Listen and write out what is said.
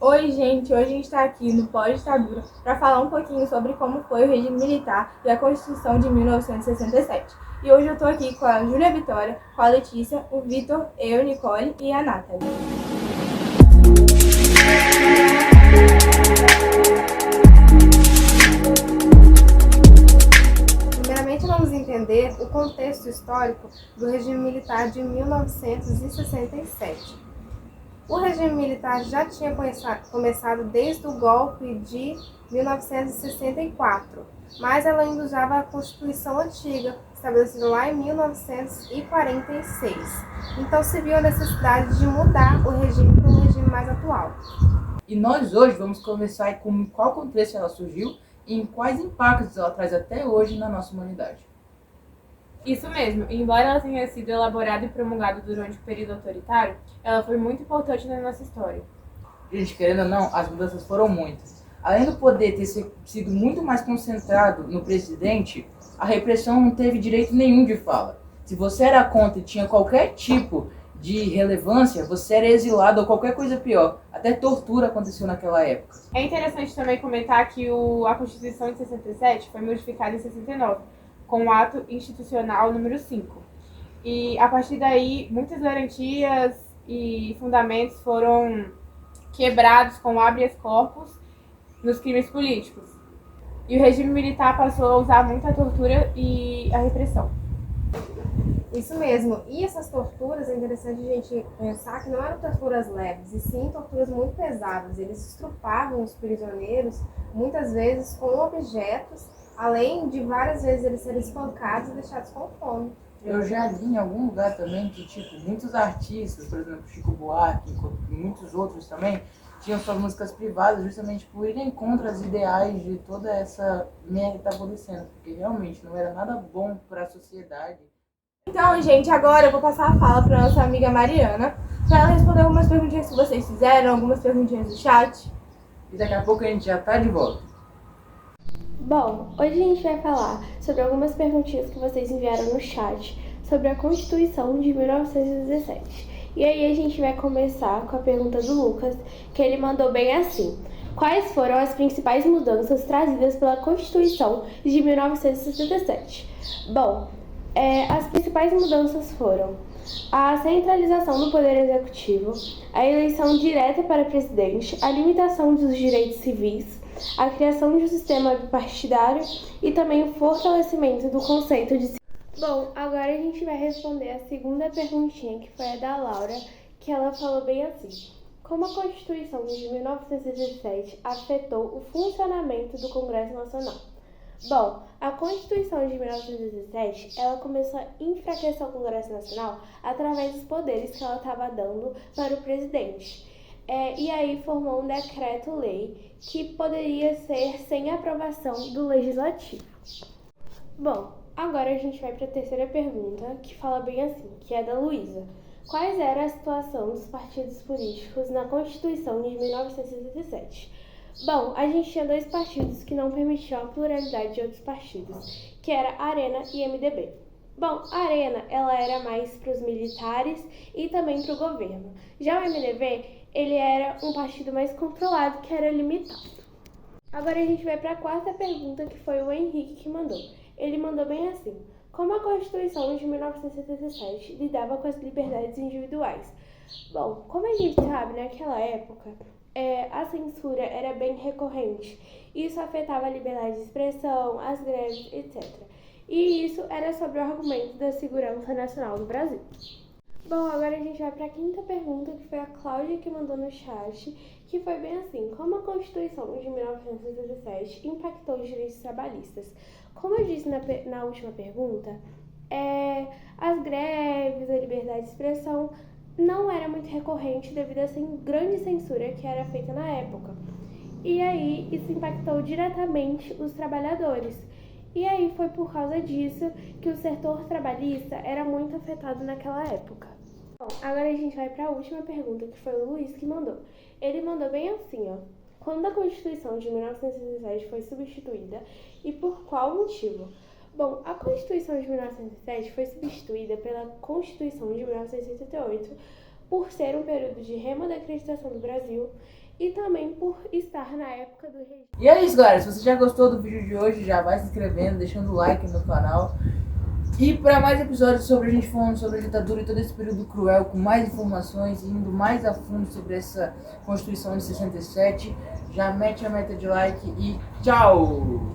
Oi, gente! Hoje a gente está aqui no Pós-Ditadura para falar um pouquinho sobre como foi o regime militar e a Constituição de 1967. E hoje eu estou aqui com a Júlia Vitória, com a Letícia, o Vitor, eu, Nicole e a Nathalie. Primeiramente, vamos entender o contexto histórico do regime militar de 1967. O regime militar já tinha começado desde o golpe de 1964, mas ela ainda usava a Constituição antiga, estabelecida lá em 1946. Então se viu a necessidade de mudar o regime para um regime mais atual. E nós hoje vamos conversar com qual contexto ela surgiu e em quais impactos ela traz até hoje na nossa humanidade. Isso mesmo, embora ela tenha sido elaborada e promulgada durante o período autoritário, ela foi muito importante na nossa história. Gente, querendo ou não, as mudanças foram muitas. Além do poder ter sido muito mais concentrado no presidente, a repressão não teve direito nenhum de fala. Se você era contra e tinha qualquer tipo de relevância, você era exilado ou qualquer coisa pior. Até tortura aconteceu naquela época. É interessante também comentar que a Constituição de 67 foi modificada em 69, com o Ato Institucional número 5. E a partir daí, muitas garantias e fundamentos foram quebrados com habeas corpus nos crimes políticos. E o regime militar passou a usar muito a tortura e a repressão. Isso mesmo. E essas torturas, é interessante a gente pensar que não eram torturas leves, e sim torturas muito pesadas. Eles estrupavam os prisioneiros, muitas vezes com objetos, além de várias vezes eles serem espancados e deixados com fome. Eu já li em algum lugar também que, muitos artistas, por exemplo, Chico Buarque e muitos outros também, tinham suas músicas privadas justamente por irem contra os ideais de toda essa merda que está acontecendo, porque realmente não era nada bom para a sociedade. Então, gente, agora eu vou passar a fala para nossa amiga Mariana, para ela responder algumas perguntinhas que vocês fizeram, algumas perguntinhas do chat. E daqui a pouco a gente já está de volta. Bom, hoje a gente vai falar sobre algumas perguntinhas que vocês enviaram no chat sobre a Constituição de 1917. E aí a gente vai começar com a pergunta do Lucas, que ele mandou bem assim: quais foram as principais mudanças trazidas pela Constituição de 1967? Bom, as principais mudanças foram a centralização do Poder Executivo, a eleição direta para presidente, a limitação dos direitos civis, a criação de um sistema bipartidário e também o fortalecimento do conceito de... Bom, agora a gente vai responder a segunda perguntinha, que foi a da Laura, que ela falou bem assim: como a Constituição de 1917 afetou o funcionamento do Congresso Nacional? Bom, a Constituição de 1917, ela começou a enfraquecer o Congresso Nacional através dos poderes que ela estava dando para o presidente. E aí formou um decreto-lei que poderia ser sem aprovação do Legislativo. Bom, agora a gente vai para a terceira pergunta, que fala bem assim, que é da Luísa. Quais era a situação dos partidos políticos na Constituição de 1917? Bom, a gente tinha dois partidos que não permitiam a pluralidade de outros partidos, que era a Arena e MDB. Bom, a Arena, ela era mais para os militares e também para o governo. Já o MDB, ele era um partido mais controlado, que era limitado. Agora a gente vai para a quarta pergunta, que foi o Henrique que mandou. Ele mandou bem assim: como a Constituição de 1977 lidava com as liberdades individuais? Bom, como a gente sabe, naquela época, a censura era bem recorrente. Isso afetava a liberdade de expressão, as greves, etc. E isso era sobre o argumento da segurança nacional do Brasil. Bom, agora a gente vai para a quinta pergunta, que foi a Cláudia que mandou no chat, que foi bem assim: como a Constituição de 1917 impactou os direitos trabalhistas? Como eu disse na última pergunta, as greves, a liberdade de expressão não era muito recorrente devido a grande censura que era feita na época. E aí isso impactou diretamente os trabalhadores. E aí foi por causa disso que o setor trabalhista era muito afetado naquela época. Bom, agora a gente vai para a última pergunta, que foi o Luiz que mandou. Ele mandou bem assim, ó: quando a Constituição de 1917 foi substituída e por qual motivo? Bom, a Constituição de 1907 foi substituída pela Constituição de 1988 por ser um período de redemocratização do Brasil e também por estar na época do regime. E é isso, galera. Se você já gostou do vídeo de hoje, já vai se inscrevendo, deixando o like no canal. E para mais episódios sobre a gente falando sobre a ditadura e todo esse período cruel, com mais informações e indo mais a fundo sobre essa Constituição de 67, já mete a meta de like e tchau!